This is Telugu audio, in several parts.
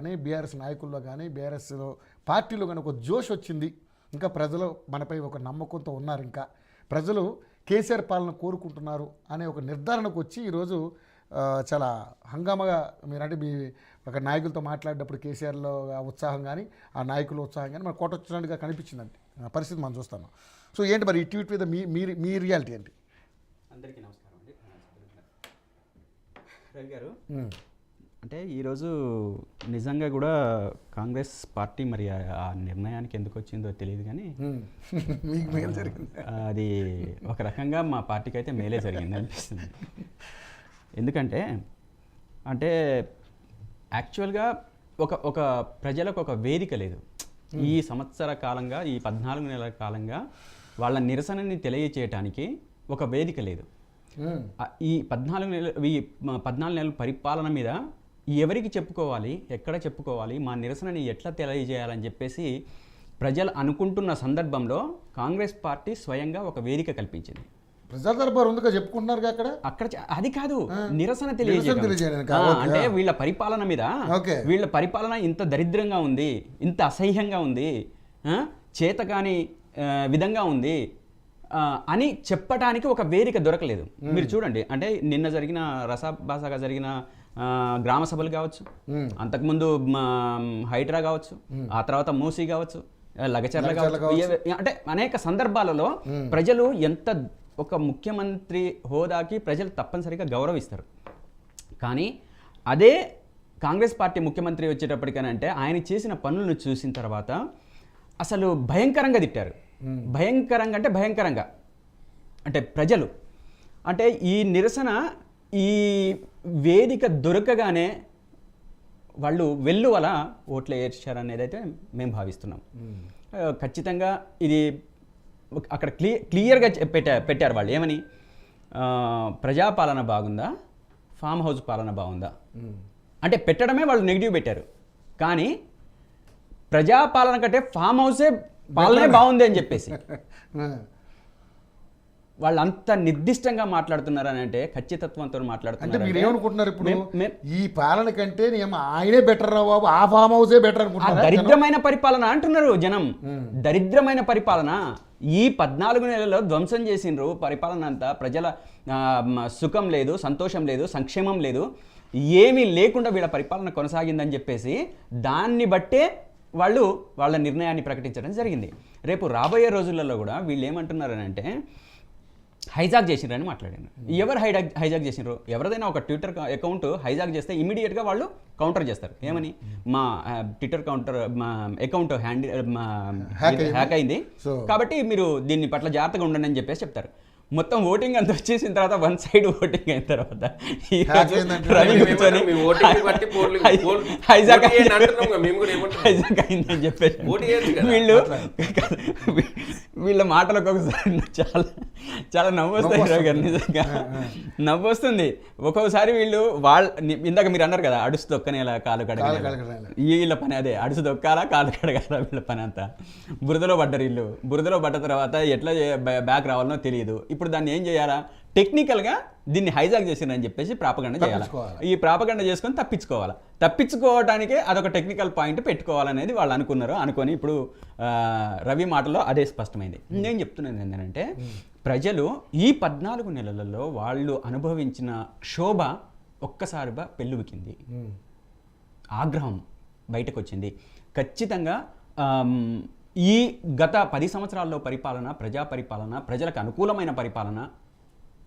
కానీ బీఆర్ఎస్ నాయకుల్లో కానీ బీఆర్ఎస్లో పార్టీలో కానీ ఒక జోష్ వచ్చింది. ఇంకా ప్రజలు మనపై ఒక నమ్మకంతో ఉన్నారు. ఇంకా ప్రజలు కేసీఆర్ పాలన కోరుకుంటున్నారు అనే ఒక నిర్ధారణకు వచ్చి ఈరోజు చాలా హంగామగా మీరంటే మీ ఒక నాయకులతో మాట్లాడేటప్పుడు కేసీఆర్లో ఉత్సాహం కానీ ఆ నాయకుల ఉత్సాహం కానీ మనకు కొట్టొచ్చినట్టుగా కనిపించిందండి పరిస్థితి మనం చూస్తాను. సో ఏంటి మరి ఈ ట్వీట్ మీద మీ రియాలిటీ ఏంటి? అందరికీ నమస్కారం అండి. రవి గారు, అంటే ఈరోజు నిజంగా కూడా కాంగ్రెస్ పార్టీ మరి ఆ నిర్ణయానికి ఎందుకు వచ్చిందో తెలియదు కానీ మీకు మేలు జరిగింది. అది ఒక రకంగా మా పార్టీకి అయితే మేలే జరిగింది అనిపిస్తుంది. ఎందుకంటే అంటే యాక్చువల్గా ఒక ప్రజలకు ఒక వేదిక లేదు. ఈ సంవత్సర కాలంగా, ఈ 14 నెలల కాలంగా వాళ్ళ నిరసనని తెలియచేయటానికి ఒక వేదిక లేదు. ఈ 14 నెలల పరిపాలన మీద ఎవరికి చెప్పుకోవాలి, ఎక్కడ చెప్పుకోవాలి, మా నిరసనని ఎట్లా తెలియజేయాలని చెప్పేసి ప్రజలు అనుకుంటున్న సందర్భంలో కాంగ్రెస్ పార్టీ స్వయంగా ఒక వేదిక కల్పించింది. ప్రజల దర్బార్ ఉందిగా చెప్పుకుంటున్నారు అక్కడ అది కాదు, నిరసన తెలియజేయడం. అంటే వీళ్ళ పరిపాలన మీద, వీళ్ళ పరిపాలన ఇంత దరిద్రంగా ఉంది, ఇంత అసహ్యంగా ఉంది, చేతకాని విధంగా ఉంది అని చెప్పటానికి ఒక వేదిక దొరకలేదు. మీరు చూడండి, అంటే నిన్న జరిగిన రసాభాసగా జరిగిన గ్రామ సభలు కావచ్చు, అంతకుముందు హైడ్రా కావచ్చు, ఆ తర్వాత మూసీ కావచ్చు, లగచర్ల కావచ్చు, అంటే అనేక సందర్భాలలో ప్రజలు ఎంత ఒక ముఖ్యమంత్రి హోదాకి ప్రజలు తప్పనిసరిగా గౌరవిస్తారు. కానీ అదే కాంగ్రెస్ పార్టీ ముఖ్యమంత్రి వచ్చేటప్పటికనంటే ఆయన చేసిన పనులను చూసిన తర్వాత అసలు భయంకరంగా తిట్టారు. భయంకరంగా అంటే భయంకరంగా, అంటే ప్రజలు అంటే ఈ నిరసన, ఈ వేదిక దొరకగానే వాళ్ళు వెల్లువల ఓట్లు ఏర్చారనేది అయితే మేము భావిస్తున్నాం. ఖచ్చితంగా ఇది అక్కడ క్లియర్గా పెట్టారు వాళ్ళు. ఏమని, ప్రజాపాలన బాగుందా, ఫామ్ హౌస్ పాలన బాగుందా అంటే పెట్టడమే వాళ్ళు నెగిటివ్ పెట్టారు. కానీ ప్రజాపాలన కంటే ఫామ్ హౌసే పాలనే బాగుంది అని చెప్పేసి వాళ్ళు అంత నిర్దిష్టంగా మాట్లాడుతున్నారు అని అంటే ఖచ్చితత్వంతో మాట్లాడుతున్నారు. మీరు ఏమనుకుంటున్నారు ఇప్పుడు, ఈ పాలన కంటే ఆయనే బెటర్ రా బాబు, ఆ ఫామ్ హౌసే బెటర్ అనుకుంటున్నారు? దరిద్రమైన పరిపాలన అంటున్నారు జనం. దరిద్రమైన పరిపాలన ఈ 14 నెలల్లో ధ్వంసం చేసిండ్రు పరిపాలన అంతా. ప్రజల సుఖం లేదు, సంతోషం లేదు, సంక్షేమం లేదు, ఏమీ లేకుండా వీళ్ళ పరిపాలన కొనసాగిందని చెప్పేసి దాన్ని బట్టే వాళ్ళు వాళ్ళ నిర్ణయాన్ని ప్రకటించడం జరిగింది. రేపు రాబోయే రోజులలో కూడా వీళ్ళు ఏమంటున్నారని అంటే హైజాక్ చేసినారని మాట్లాడారు. ఎవరు హైజాక్ చేసినారు? ఎవరిదైనా ఒక ట్విట్టర్ అకౌంట్ హైజాక్ చేస్తే ఇమీడియట్గా వాళ్ళు కౌంటర్ చేస్తారు. ఏమని, మా ట్విట్టర్ అకౌంట్ హ్యాక్ అయింది కాబట్టి మీరు దీన్ని పట్ల జాగ్రత్తగా ఉండండి అని చెప్పేసి చెప్తారు. మొత్తం ఓటింగ్ అంతా వచ్చేసిన తర్వాత వన్ సైడ్ ఓటింగ్ అయిన తర్వాత హైజాక్ అయిందని చెప్పేసి వీళ్ళ మాటలకు ఒకసారి చాలా చాలా నవ్వు వస్తాయి రావు గారు. నిజంగా నవ్వు వస్తుంది ఒక్కొక్కసారి. వీళ్ళు ఇందాక మీరు అన్నారు కదా, అడుసు దొక్కనేలా కాలు కడగాలి, వీళ్ళ పని అదే, అడుసు దొక్కాలా కాలు కడగాల వీళ్ళ పని అంతా. బురదలో పడ్డారు వీళ్ళు. బురదలో పడ్డ తర్వాత ఎట్లా బ్యాక్ రావాలనో తెలియదు. ఇప్పుడు దాన్ని ఏం చేయాలా, టెక్నికల్గా దీన్ని హైజాక్ చేసిందని చెప్పేసి ప్రాపగండ చేయాలి. ఈ ప్రాపగండ చేసుకొని తప్పించుకోవడానికే అదొక టెక్నికల్ పాయింట్ పెట్టుకోవాలనేది వాళ్ళు అనుకొని ఇప్పుడు రవి మాటలో అదే స్పష్టమైంది. నేను చెప్తున్నది ఏంటంటే ప్రజలు ఈ 14 నెలలలో వాళ్ళు అనుభవించిన శోభ ఒక్కసారిగా పెళ్ళువికింది, ఆగ్రహం బయటకు వచ్చింది. ఖచ్చితంగా ఈ గత 10 సంవత్సరాల్లో పరిపాలన, ప్రజా పరిపాలన, ప్రజలకు అనుకూలమైన పరిపాలన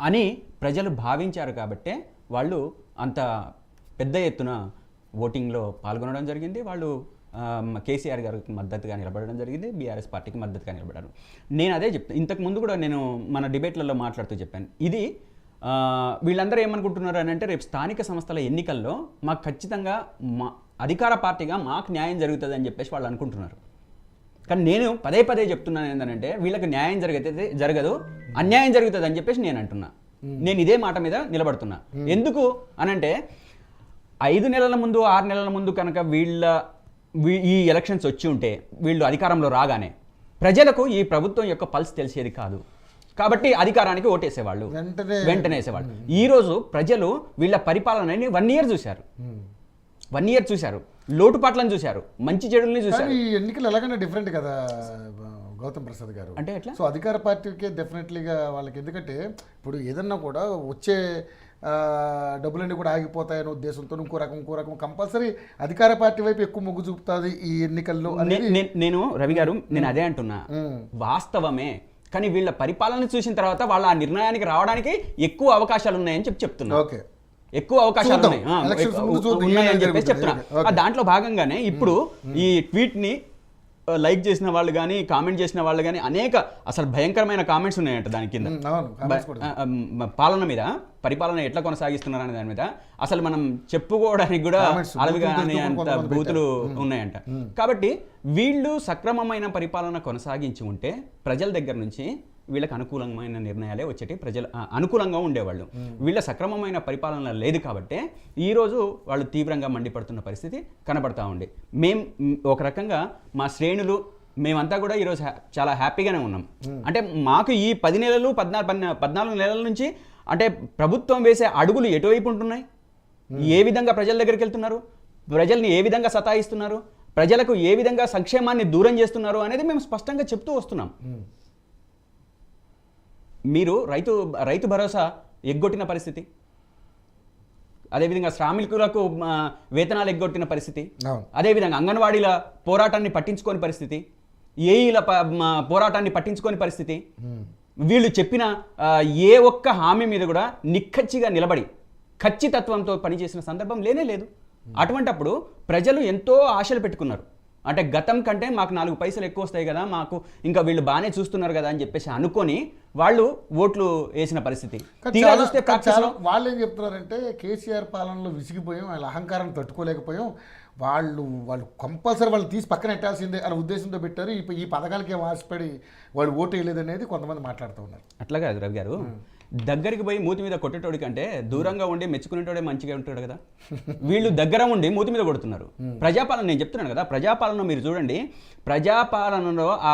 అని ప్రజలు భావించారు కాబట్టే వాళ్ళు అంత పెద్ద ఎత్తున ఓటింగ్లో పాల్గొనడం జరిగింది. వాళ్ళు కేసీఆర్ గారికి మద్దతుగా నిలబడడం జరిగింది, బీఆర్ఎస్ పార్టీకి మద్దతుగా నిలబడ్డారు. నేను అదే చెప్తాను, ఇంతకు ముందు కూడా నేను మన డిబేట్లలో మాట్లాడుతూ చెప్పాను. ఇది వీళ్ళందరూ ఏమనుకుంటున్నారు అని అంటే రేపు స్థానిక సంస్థల ఎన్నికల్లో మాకు ఖచ్చితంగా అధికార పార్టీగా మాకు న్యాయం జరుగుతుంది అని చెప్పేసి వాళ్ళు అనుకుంటున్నారు. కానీ నేను పదే చెప్తున్నాను ఏంటంటే వీళ్ళకి న్యాయం జరగదు, అన్యాయం జరుగుతుంది అని చెప్పేసి నేను అంటున్నా. నేను ఇదే మాట మీద నిలబడుతున్నా. ఎందుకు అనంటే 5 నెలల ముందు 6 నెలల ముందు కనుక ఈ ఎలక్షన్స్ వచ్చి ఉంటే, వీళ్ళు అధికారంలో రాగానే ప్రజలకు ఈ ప్రభుత్వం యొక్క పల్స్ తెలిసేది కాదు. కాబట్టి అధికారానికి ఓటేసేవాళ్ళు, వెంటనే వేసేవాళ్ళు. ఈరోజు ప్రజలు వీళ్ళ పరిపాలనని 1 year చూశారు. లోటుపాట్లను చూశారు, మంచి చెడుల్ని చూశారు. కానీ ఈ ఎన్నికలు ఎలాగైనా డిఫరెంట్ కదా గౌతమ్ ప్రసాద్ గారు. అంటే ఎట్లా? సో అధికార పార్టీకే డెఫినెట్లీగా వాళ్ళకి, ఎందుకంటే ఇప్పుడు ఏదన్నా కూడా వచ్చే డబ్బులన్నీ కూడా ఆగిపోతాయనే ఉద్దేశంతో ఇంకో రకం కంపల్సరీ అధికార పార్టీ వైపు ఎక్కువ మొగ్గు చూపుతుంది ఈ ఎన్నికల్లో అనేది. నేను రవి గారు నేను అదే అంటున్నా, వాస్తవమే. కానీ వీళ్ళ పరిపాలన చూసిన తర్వాత వాళ్ళ ఆ నిర్ణయానికి రావడానికి ఎక్కువ అవకాశాలు ఉన్నాయని చెప్తున్నా. ఓకే, ఎక్కువ అవకాశాలు ఉన్నాయని చెప్పేసి చెప్తున్నా. దాంట్లో భాగంగానే ఇప్పుడు ఈ ట్వీట్ ని లైక్ చేసిన వాళ్ళు కానీ, కామెంట్ చేసిన వాళ్ళు కానీ అనేక అసలు భయంకరమైన కామెంట్స్ ఉన్నాయంట దాని కింద. పాలన మీద, పరిపాలన ఎట్లా కొనసాగిస్తున్నారు అనే దాని మీద అసలు మనం చెప్పుకోవడానికి కూడా అలవిగానే అంత బూతులు ఉన్నాయంట. కాబట్టి వీళ్ళు సక్రమమైన పరిపాలన కొనసాగించి ఉంటే ప్రజల దగ్గర నుంచి వీళ్ళకి అనుకూలమైన నిర్ణయాలే వచ్చేటి, ప్రజలు అనుకూలంగా ఉండేవాళ్ళు. వీళ్ళ సక్రమమైన పరిపాలన లేదు కాబట్టి ఈరోజు వాళ్ళు తీవ్రంగా మండిపడుతున్న పరిస్థితి కనబడతా ఉంది. ఒక రకంగా మా శ్రేణులు మేమంతా కూడా ఈరోజు చాలా హ్యాపీగానే ఉన్నాం. అంటే మాకు ఈ 10 నెలలు 14 నెలల నుంచి అంటే ప్రభుత్వం వేసే అడుగులు ఎటువైపు ఉంటున్నాయి, ఏ విధంగా ప్రజల దగ్గరికి వెళ్తున్నారు, ప్రజల్ని ఏ విధంగా సతాయిస్తున్నారు, ప్రజలకు ఏ విధంగా సంక్షేమాన్ని దూరం చేస్తున్నారు అనేది మేము స్పష్టంగా చెప్తూ వస్తున్నాం. మీరు రైతు భరోసా ఎగ్గొట్టిన పరిస్థితి, అదేవిధంగా శ్రామికులకు వేతనాలు ఎగ్గొట్టిన పరిస్థితి, అదేవిధంగా అంగన్వాడీల పోరాటాన్ని పట్టించుకోని పరిస్థితి, ఏఈల పోరాటాన్ని పట్టించుకోని పరిస్థితి. వీళ్ళు చెప్పిన ఏ ఒక్క హామీ మీద కూడా నిక్కచ్చిగా నిలబడి ఖచ్చితత్వంతో పనిచేసిన సందర్భం లేనే లేదు. అటువంటప్పుడు ప్రజలు ఎంతో ఆశలు పెట్టుకున్నారు. అంటే గతం కంటే మాకు 4 పైసలు ఎక్కువ వస్తాయి కదా, మాకు ఇంకా వీళ్ళు బాగానే చూస్తున్నారు కదా అని చెప్పేసి అనుకొని వాళ్ళు ఓట్లు వేసిన పరిస్థితి. వాళ్ళు ఏం చెప్తున్నారంటే కేసీఆర్ పాలనలో విసిగిపోయాం, వాళ్ళ అహంకారం తట్టుకోలేకపోయాం, వాళ్ళు కంపల్సరీ వాళ్ళు తీసి పక్కన పెట్టాల్సిందే అనే ఉద్దేశంతో పెట్టారు. ఈ పథకాలకి ఏం ఆశపడి వాళ్ళు ఓటు వేయలేదు అనేది కొంతమంది మాట్లాడుతూ ఉన్నారు. అట్లా కాదు రవి గారు, దగ్గరికి పోయి మూతి మీద కొట్టేటోడి కంటే దూరంగా ఉండి మెచ్చుకునేటోడే మంచిగా ఉంటాడు కదా. వీళ్ళు దగ్గర ఉండి మూతి మీద కొడుతున్నారు. ప్రజాపాలన నేను చెప్తున్నాను కదా, ప్రజాపాలన మీరు చూడండి, ప్రజాపాలనలో ఆ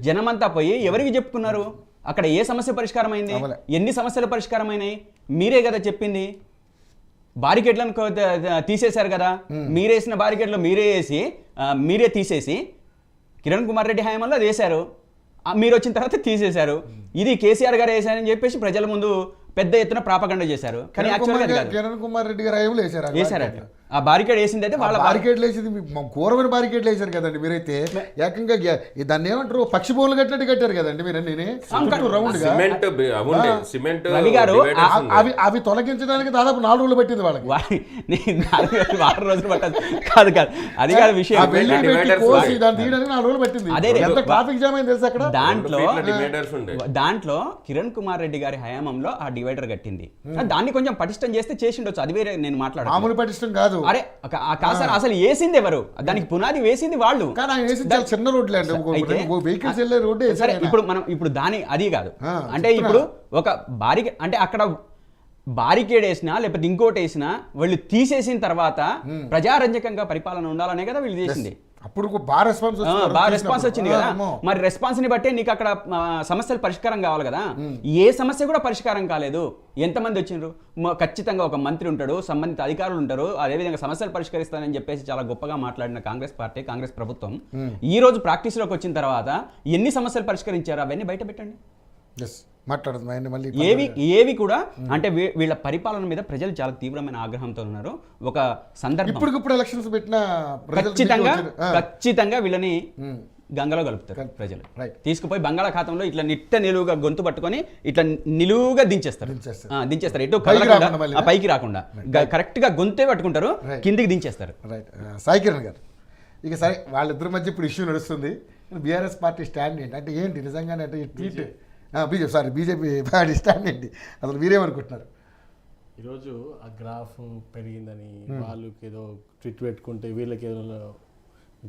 జనమంతా పోయి ఎవరికి చెప్పుకున్నారు, అక్కడ ఏ సమస్య పరిష్కారం అయింది, ఎన్ని సమస్యలు పరిష్కారం అయినాయి, మీరే కదా చెప్పింది. బారికేడ్లను తీసేశారు కదా, మీరేసిన బారికేడ్లు మీరే తీసేసి కిరణ్ కుమార్ రెడ్డి హయాంలో అది వేశారు, మీరు వచ్చిన తర్వాత తీసేశారు. ఇది కేసీఆర్ గారు వేశారని చెప్పేసి ప్రజల ముందు పెద్ద ఎత్తున ప్రాపగండ చేశారు. కానీ కిరణ్ కుమార్ రెడ్డి గారు హయాంలో వేశారట. ఆ బారికేడ్ వేసింది అయితే వాళ్ళ బారికేడ్లు వేసింది ఘోరమైన బారికేడ్లు వేశారు కదండి. మీరైతే ఏకంగా దాన్ని ఏమంటారు, పక్షి బోన్లు కట్టినట్టు కట్టారు కదండి మీరు. రౌండ్ అవి తొలగించడానికి దాదాపు 4 రోజులు పట్టింది వాళ్ళకి. 4 రోజులు పట్టదు కాదు అది కాదు విషయం. దాన్ని తీయడానికి 4 రోజులు పట్టింది. అదే ట్రాఫిక్ జామ్ అయింది తెలుసు అక్కడ. దాంట్లో కిరణ్ కుమార్ రెడ్డి గారి హయాంలో ఆ డివైడర్ కట్టింది. దాన్ని కొంచెం పటిష్టం చేస్తే చేసిండొచ్చు, అది వేరే నేను మాట్లాడాను. మామూలు పటిష్టం కాదు. అరే కాదు, అసలు వేసింది ఎవరు, దానికి పునాది వేసింది వాళ్ళు. చిన్న రోడ్లు సరే, ఇప్పుడు దాని అది కాదు. అంటే ఇప్పుడు ఒక అంటే అక్కడ బారికేడ్ వేసినా లేకపోతే ఇంకోటి వేసినా వాళ్ళు తీసేసిన తర్వాత ప్రజారంజకంగా పరిపాలన ఉండాలనే కదా వీళ్ళు చేసింది. అప్పుడు బాగా రెస్పాన్స్ వచ్చింది కదా. మరి రెస్పాన్స్ ని బట్టే నీకు అక్కడ సమస్యలు పరిష్కారం కావాలి కదా. ఏ సమస్య కూడా పరిష్కారం కాలేదు. ఎంతమంది వచ్చిండ్రు, ఖచ్చితంగా ఒక మంత్రి ఉంటాడు, సంబంధిత అధికారులు ఉంటారు, అదేవిధంగా సమస్యలు పరిష్కరిస్తానని చెప్పేసి చాలా గొప్పగా మాట్లాడిన కాంగ్రెస్ పార్టీ, కాంగ్రెస్ ప్రభుత్వం ఈ రోజు ప్రాక్టీస్ లోకి వచ్చిన తర్వాత ఎన్ని సమస్యలు పరిష్కరించారు అవన్నీ బయట పెట్టండి. ఏవి కూడా అంటే వీళ్ళ పరిపాలన మీద ప్రజలు చాలా తీవ్రమైన ఆగ్రహంతో ఉన్నారు. ఒక సందర్భం ఇప్పుడు ఎలక్షన్స్ పెట్టిన ఖచ్చితంగా వీళ్ళని గంగలో కలుపుతారు ప్రజలు. తీసుకుపోయి బంగాళాఖాతంలో ఇట్లా నిలువుగా గొంతు పట్టుకొని ఇట్లా నిలువుగా దించేస్తారు. ఎటు పైకి రాకుండా కరెక్ట్ గా గొంతే పట్టుకుంటారు, కిందికి దించేస్తారు. సాయి కిరణ్ గారు, ఇక సరే వాళ్ళిద్దరి మధ్య ఇప్పుడు ఇష్యూ నడుస్తుంది. బీఆర్ఎస్ పార్టీ స్టాండ్ ఏంటి అంటే ఏంటి నిజంగానే అంటే ఈ ట్వీట్ బీజేపీ పార్టీ స్టాండ్ ఏంటి అసలు మీరేమనుకుంటున్నారు? ఈరోజు ఆ గ్రాఫ్ పెరిగిందని వాళ్ళకి ఏదో ట్వీట్ పెట్టుకుంటే వీళ్ళకి ఏదో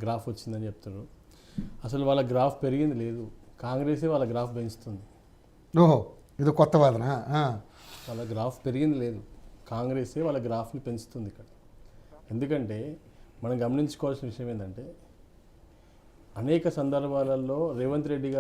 గ్రాఫ్ వచ్చిందని చెప్తున్నారు. అసలు వాళ్ళ గ్రాఫ్ పెరిగింది లేదు, కాంగ్రెసే వాళ్ళ గ్రాఫ్ పెంచుతుంది. ఓహో, ఇది కొత్త వాదన. వాళ్ళ గ్రాఫ్ పెరిగింది లేదు, కాంగ్రెసే వాళ్ళ గ్రాఫ్ని పెంచుతుంది ఇక్కడ. ఎందుకంటే మనం గమనించుకోవాల్సిన విషయం ఏంటంటే అనేక సందర్భాలలో రేవంత్ రెడ్డి గారు